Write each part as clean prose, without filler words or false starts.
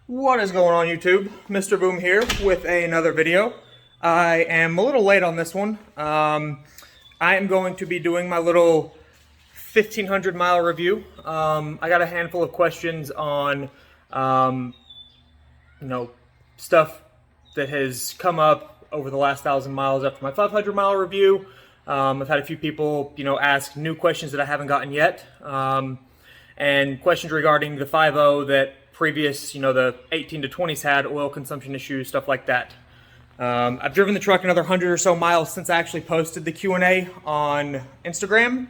What is going on, YouTube? Mr. Boom here with another video. I am a little late on this one. I am going to be doing my little 1,500 mile review. I got a handful of questions on, stuff that has come up over the last 1,000 miles after my 500 mile review. I've had a few people, ask new questions that I haven't gotten yet, and questions regarding the 5.0 that previous, the 18 to 20s had, oil consumption issues, stuff like that. I've driven the truck another 100 or so miles since I actually posted the Q&A on Instagram.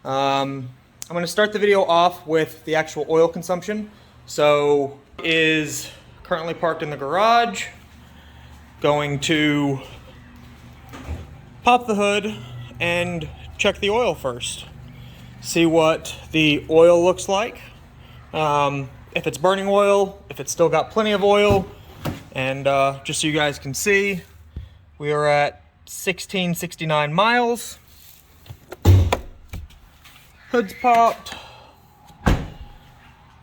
I'm going to start the video off with the actual oil consumption. So, is currently parked in the garage. Going to pop the hood and check the oil first. See what the oil looks like. If it's burning oil, if it's still got plenty of oil, and just so you guys can see, we are at 1669 miles. Hood's popped. A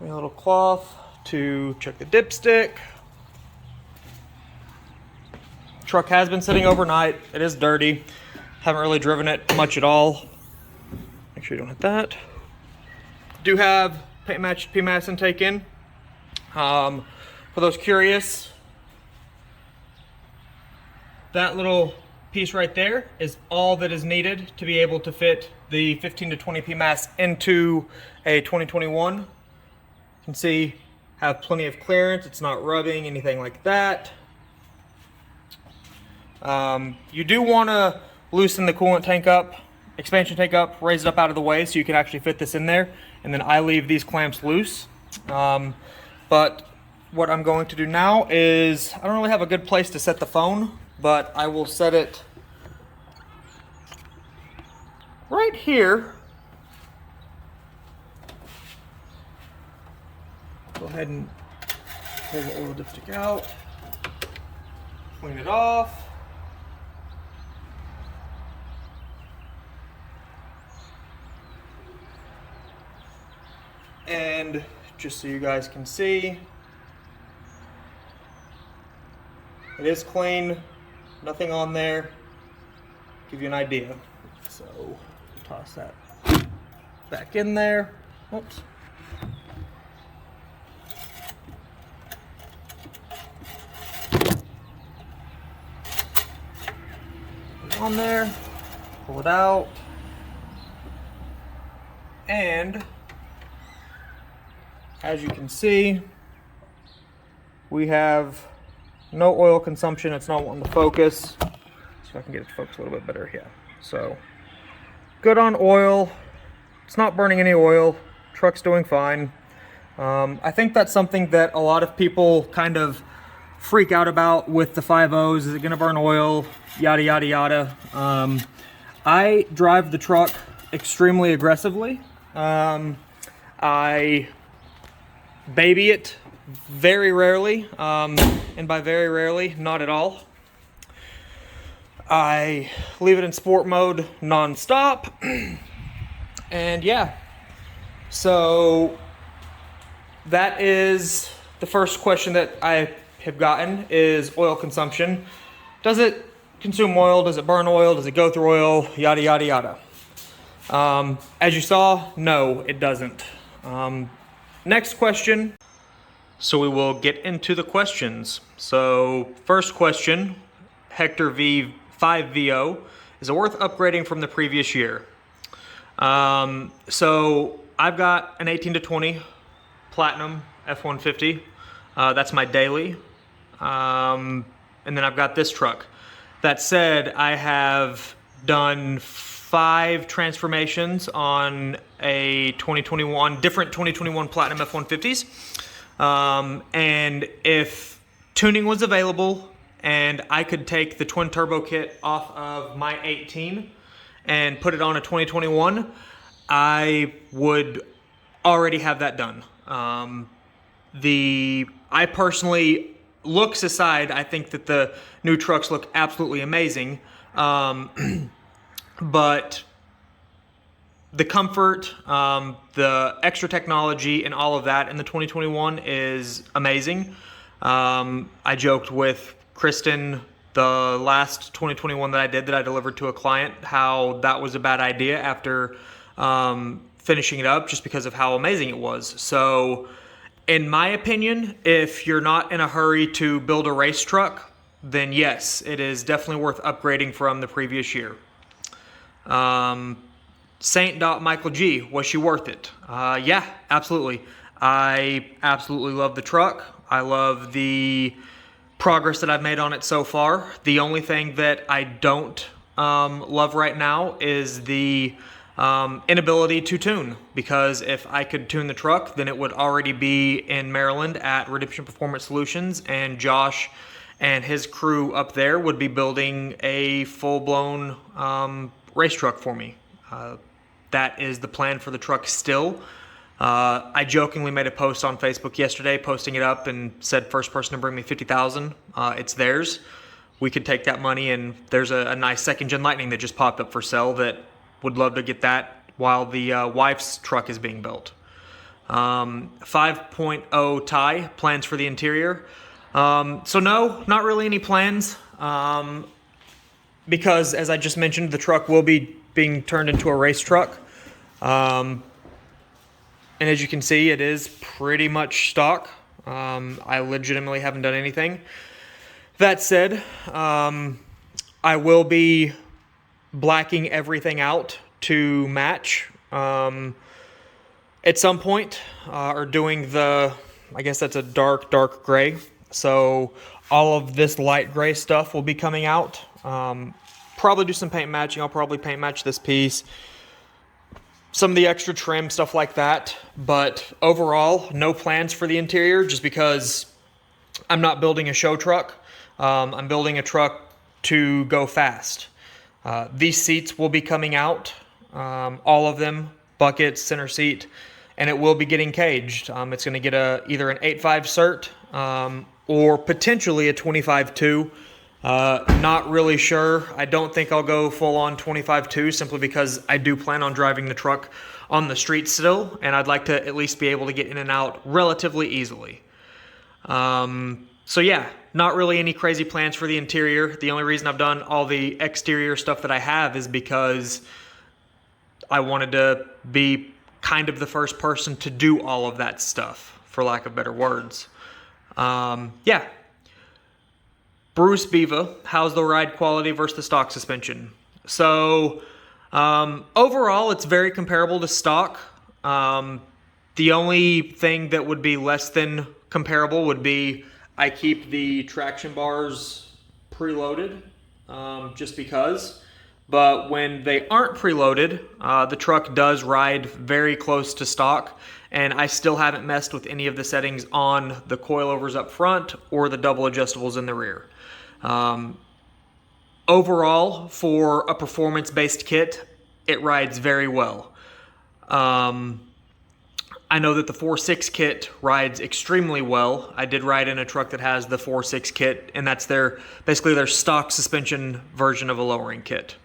little cloth to check the dipstick. Truck has been sitting overnight. It is dirty. Haven't really driven it much at all. Make sure you don't hit that. Do have paint matched PMAS intake in. For those curious, that little piece right there is all that is needed to be able to fit the 15 to 20 PMAS into a 2021. You can see, have plenty of clearance. It's not rubbing, anything like that. You do want to loosen the coolant tank up, expansion tank up, raise it up out of the way so you can actually fit this in there. And then I leave these clamps loose. But what I'm going to do now is, I don't really have a good place to set the phone, but I will set it right here. Go ahead and pull the oil dipstick out, clean it off. And just so you guys can see, it is clean, nothing on there. Give you an idea. So toss that back in there. Whoops. Put it on there, pull it out, and as you can see, we have no oil consumption. It's not wanting to focus. See if I can get it to focus a little bit better here. So, good on oil. It's not burning any oil. Truck's doing fine. I think that's something that a lot of people kind of freak out about with the 5.0s. Is it going to burn oil? Yada, yada, yada. I drive the truck extremely aggressively. I baby it very rarely, and by very rarely, not at all. I leave it in sport mode non-stop, and yeah, so that is the first question that I have gotten, is oil consumption. Does it consume oil? Does it burn oil? Does it go through oil? Yada, yada, yada. As you saw, no, it doesn't. Next question. So we will get into the questions. So first question, Hector V5VO, is it worth upgrading from the previous year? So I've got an 18 to 20 Platinum F150. That's my daily. And then I've got this truck. That said, I have done 5 transformations on a 2021, different 2021 Platinum F150s. And if tuning was available and I could take the twin turbo kit off of my 18 and put it on a 2021, I would already have that done. I personally, looks aside, I think that the new trucks look absolutely amazing. But the comfort, the extra technology, and all of that in the 2021 is amazing. I joked with Kristen the last 2021 that I delivered to a client, how that was a bad idea after finishing it up, just because of how amazing it was. So in my opinion, if you're not in a hurry to build a race truck, then yes, it is definitely worth upgrading from the previous year. Saint Michael G, was she worth it? Yeah, absolutely. I absolutely love the truck. I love the progress that I've made on it so far. The only thing that I don't love right now is the inability to tune, because if I could tune the truck, then it would already be in Maryland at Redemption Performance Solutions, and Josh and his crew up there would be building a full-blown race truck for me. That is the plan for the truck still. I jokingly made a post on Facebook yesterday, posting it up, and said first person to bring me $50,000, it's theirs. We could take that money, and there's a nice second-gen Lightning that just popped up for sale that would love to get that while the wife's truck is being built. 5.0 tie, plans for the interior. So no, not really any plans, because as I just mentioned, the truck will be being turned into a race truck. And as you can see, it is pretty much stock. I legitimately haven't done anything. That said, I will be blacking everything out to match at some point, or doing I guess that's a dark gray. So all of this light gray stuff will be coming out. Probably do some paint matching. I'll probably paint match this piece, some of the extra trim, stuff like that. But overall, no plans for the interior, just because I'm not building a show truck. I'm building a truck to go fast. These seats will be coming out, all of them, buckets, center seat, and it will be getting caged. It's going to get either an 8.5 cert or potentially a 25.2. Not really sure. I don't think I'll go full on 25.2, simply because I do plan on driving the truck on the street still, and I'd like to at least be able to get in and out relatively easily. So yeah, not really any crazy plans for the interior. The only reason I've done all the exterior stuff that I have is because I wanted to be kind of the first person to do all of that stuff, for lack of better words. Yeah. Bruce Biva, how's the ride quality versus the stock suspension? So overall, it's very comparable to stock. The only thing that would be less than comparable would be I keep the traction bars preloaded, just because. But when they aren't preloaded, the truck does ride very close to stock, and I still haven't messed with any of the settings on the coilovers up front or the double adjustables in the rear. Overall, for a performance-based kit, it rides very well. I know that the 4.6 kit rides extremely well. I did ride in a truck that has the 4.6 kit, and that's basically their stock suspension version of a lowering kit.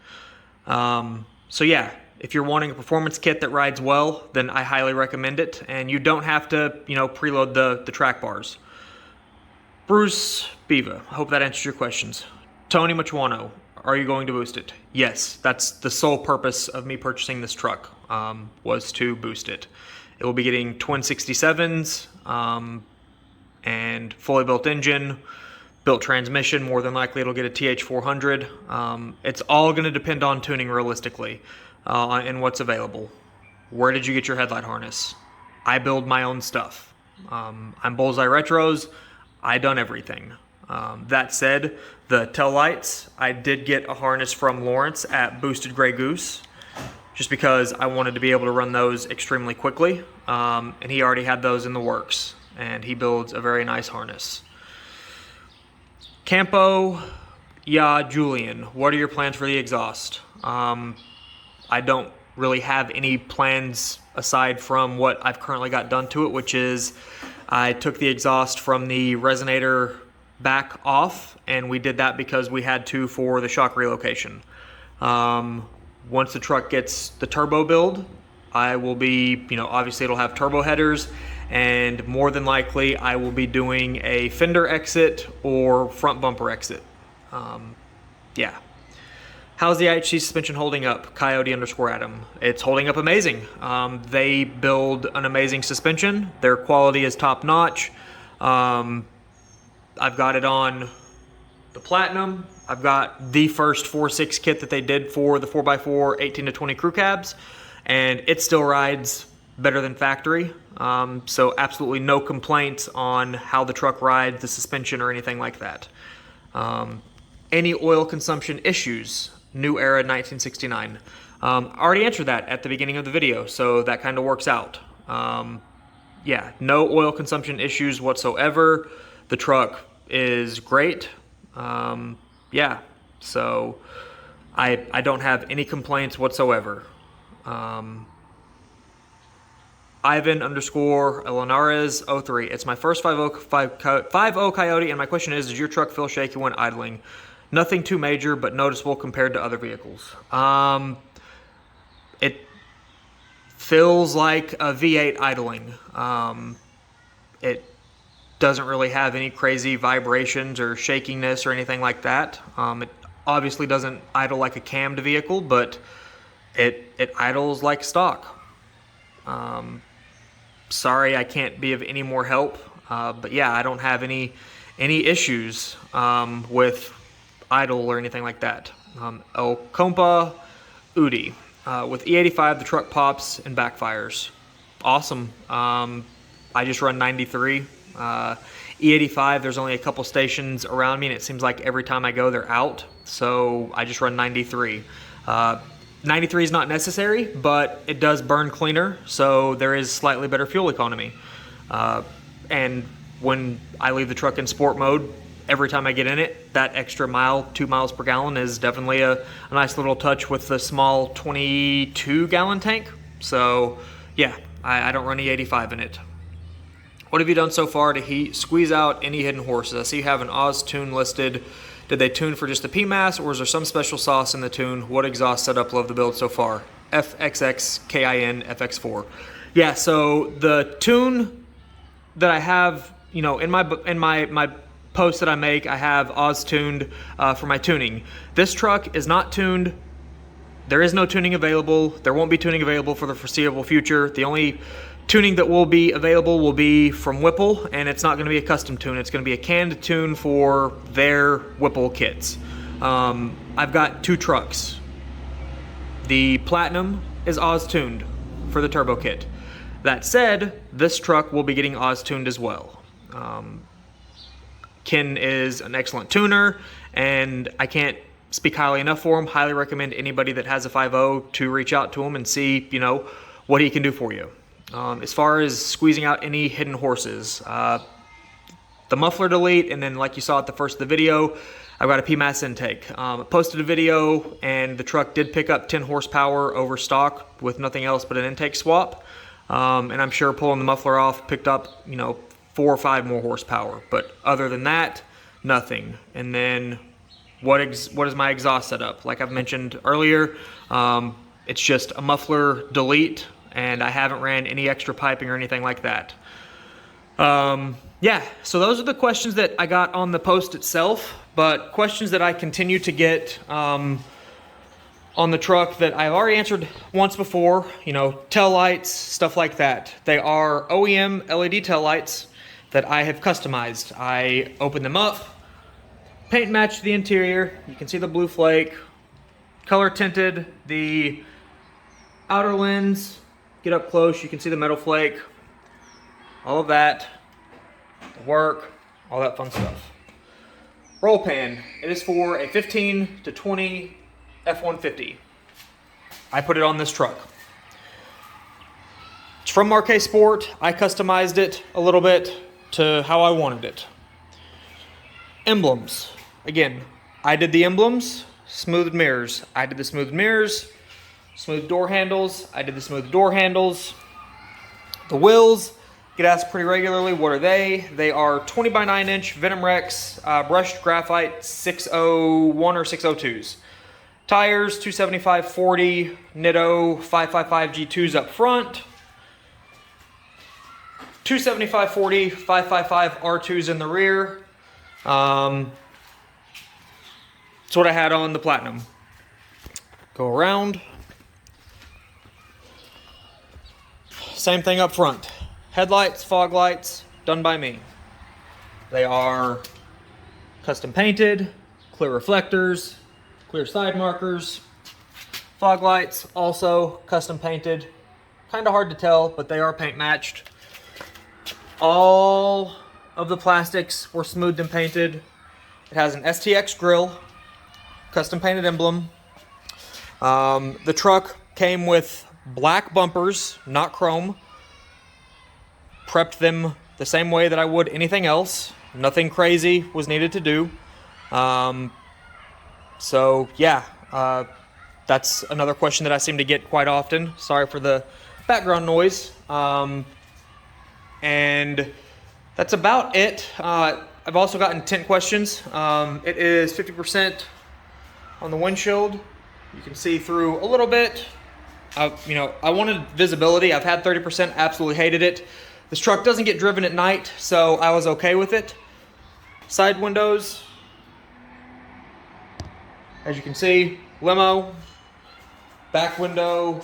So yeah, if you're wanting a performance kit that rides well, then I highly recommend it, and you don't have to, preload the track bars. Bruce Biva, I hope that answers your questions. Tony Machuano, are you going to boost it? Yes, that's the sole purpose of me purchasing this truck, was to boost it. It will be getting twin 67s, and fully built engine, built transmission. More than likely it'll get a TH400. It's all going to depend on tuning realistically, and what's available. Where did you get your headlight harness? I build my own stuff. I'm Bullseye Retros. I done everything. That said, the tail lights, I did get a harness from Lawrence at Boosted Grey Goose, just because I wanted to be able to run those extremely quickly, and he already had those in the works, and he builds a very nice harness. Campo, Julian, what are your plans for the exhaust? I don't really have any plans aside from what I've currently got done to it, which is I took the exhaust from the resonator back off, and we did that because we had to for the shock relocation. once the truck gets the turbo build, I will be, obviously it'll have turbo headers, and more than likely I will be doing a fender exit or front bumper exit. Yeah. How's the IHC suspension holding up? Coyote_Adam. It's holding up amazing. They build an amazing suspension. Their quality is top notch. I've got it on the Platinum. I've got the first 4.6 kit that they did for the 4x4 18 to 20 crew cabs, and it still rides better than factory. So absolutely no complaints on how the truck rides, the suspension, or anything like that. Any oil consumption issues? New Era 1969. Already answered that at the beginning of the video, so that kind of works out. Yeah, no oil consumption issues whatsoever. The truck is great. Yeah, so I don't have any complaints whatsoever. Ivan_Linares03. It's my first 5.0 Coyote, and my question is, does your truck feel shaky when idling? Nothing too major, but noticeable compared to other vehicles. It feels like a V8 idling. It doesn't really have any crazy vibrations or shakiness or anything like that. It obviously doesn't idle like a cammed vehicle, but it idles like stock. Sorry I can't be of any more help, but yeah, I don't have any issues with idle or anything like that. El Compa Udi. With E85, the truck pops and backfires. Awesome. I just run 93. E85, there's only a couple stations around me, and it seems like every time I go, they're out. So I just run 93. 93 is not necessary, but it does burn cleaner, so there is slightly better fuel economy. And when I leave the truck in sport mode, every time I get in it, that extra mile, 2 miles per gallon, is definitely a nice little touch with the small 22-gallon tank. So yeah, I don't run E85 in it. What have you done so far to squeeze out any hidden horses? I see you have an Oz tune listed. Did they tune for just the PMAS, or is there some special sauce in the tune? What exhaust setup? Love the build so far. FXXKIN FX4. Yeah, so the tune that I have, in my post that I make, I have Oz tuned for my tuning. This truck is not tuned. There is no tuning available. There won't be tuning available for the foreseeable future. The only tuning that will be available will be from Whipple, and it's not going to be a custom tune. It's going to be a canned tune for their Whipple kits. I've got 2 trucks. The Platinum is Oz tuned for the turbo kit. That said, this truck will be getting Oz tuned as well. Ken is an excellent tuner, and I can't speak highly enough for him. Highly recommend anybody that has a 5.0 to reach out to him and see, what he can do for you. As far as squeezing out any hidden horses, the muffler delete, and then like you saw at the first of the video, I've got a PMAS intake. I posted a video, and the truck did pick up 10 horsepower over stock with nothing else but an intake swap. And I'm sure pulling the muffler off picked up, 4 or 5 more horsepower. But other than that, nothing. And then what is my exhaust setup? Like I've mentioned earlier, it's just a muffler delete, and I haven't ran any extra piping or anything like that. Yeah, so those are the questions that I got on the post itself, but questions that I continue to get on the truck that I've already answered once before, tail lights, stuff like that. They are OEM LED tail lights that I have customized. I open them up, paint match the interior. You can see the blue flake, color tinted the outer lens. Get up close, you can see the metal flake, all of that, the work, all that fun stuff. Roll pan, it is for a 15 to 20 F150. I put it on this truck. It's from Marquez Sport. I customized it a little bit to how I wanted it. Emblems, again, I did the emblems, smoothed mirrors. I did the smooth mirrors. Smooth door handles, I did the smooth door handles. The wheels, get asked pretty regularly, what are they? They are 20 by 9 inch Venom Rex brushed graphite 601 or 602s. Tires, 275/40 Nitto 555 G2s up front. 275/40 555 R2s in the rear. That's what I had on the Platinum. Go around. Same thing up front. Headlights, fog lights, done by me. They are custom painted, clear reflectors, clear side markers. Fog lights, also custom painted. Kind of hard to tell, but they are paint matched. All of the plastics were smoothed and painted. It has an STX grille, custom painted emblem. The truck came with black bumpers, not chrome. Prepped them the same way that I would anything else. Nothing crazy was needed to do. So yeah, that's another question that I seem to get quite often. Sorry for the background noise. And that's about it. I've also gotten tint questions. It is 50% on the windshield. You can see through a little bit. I wanted visibility. I've had 30%, absolutely hated it. This truck doesn't get driven at night, so I was okay with it. Side windows, as you can see, limo. Back window,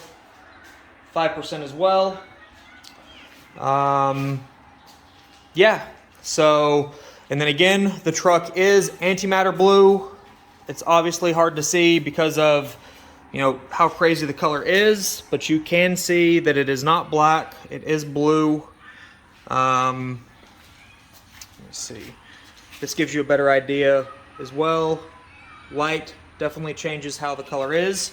5% as well. Yeah, so, and then again, the truck is antimatter blue. It's obviously hard to see because of, how crazy the color is, but you can see that it is not black, it is blue. Let me see. This gives you a better idea as well. Light definitely changes how the color is.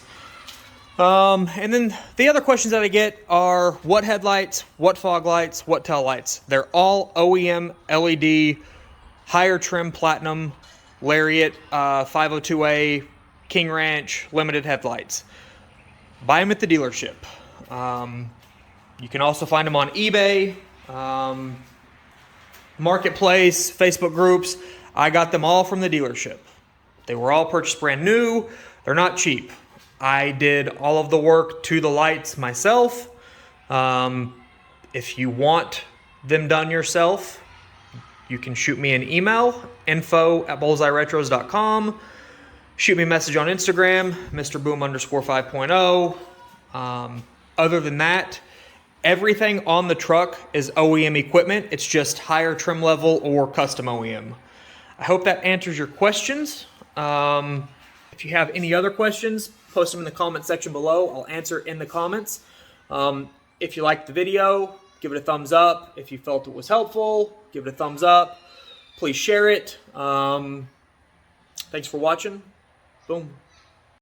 And then the other questions that I get are what headlights, what fog lights, what tail lights. They're all OEM LED, higher trim Platinum, Lariat, 502A, King Ranch, limited headlights. Buy them at the dealership. You can also find them on eBay, Marketplace, Facebook groups. I got them all from the dealership. They were all purchased brand new. They're not cheap. I did all of the work to the lights myself. If you want them done yourself, you can shoot me an email, info@bullseyeretros.com. Shoot me a message on Instagram, MrBoom_5.0. Other than that, everything on the truck is OEM equipment. It's just higher trim level or custom OEM. I hope that answers your questions. If you have any other questions, post them in the comment section below. I'll answer in the comments. If you liked the video, give it a thumbs up. If you felt it was helpful, give it a thumbs up. Please share it. Thanks for watching. Boom.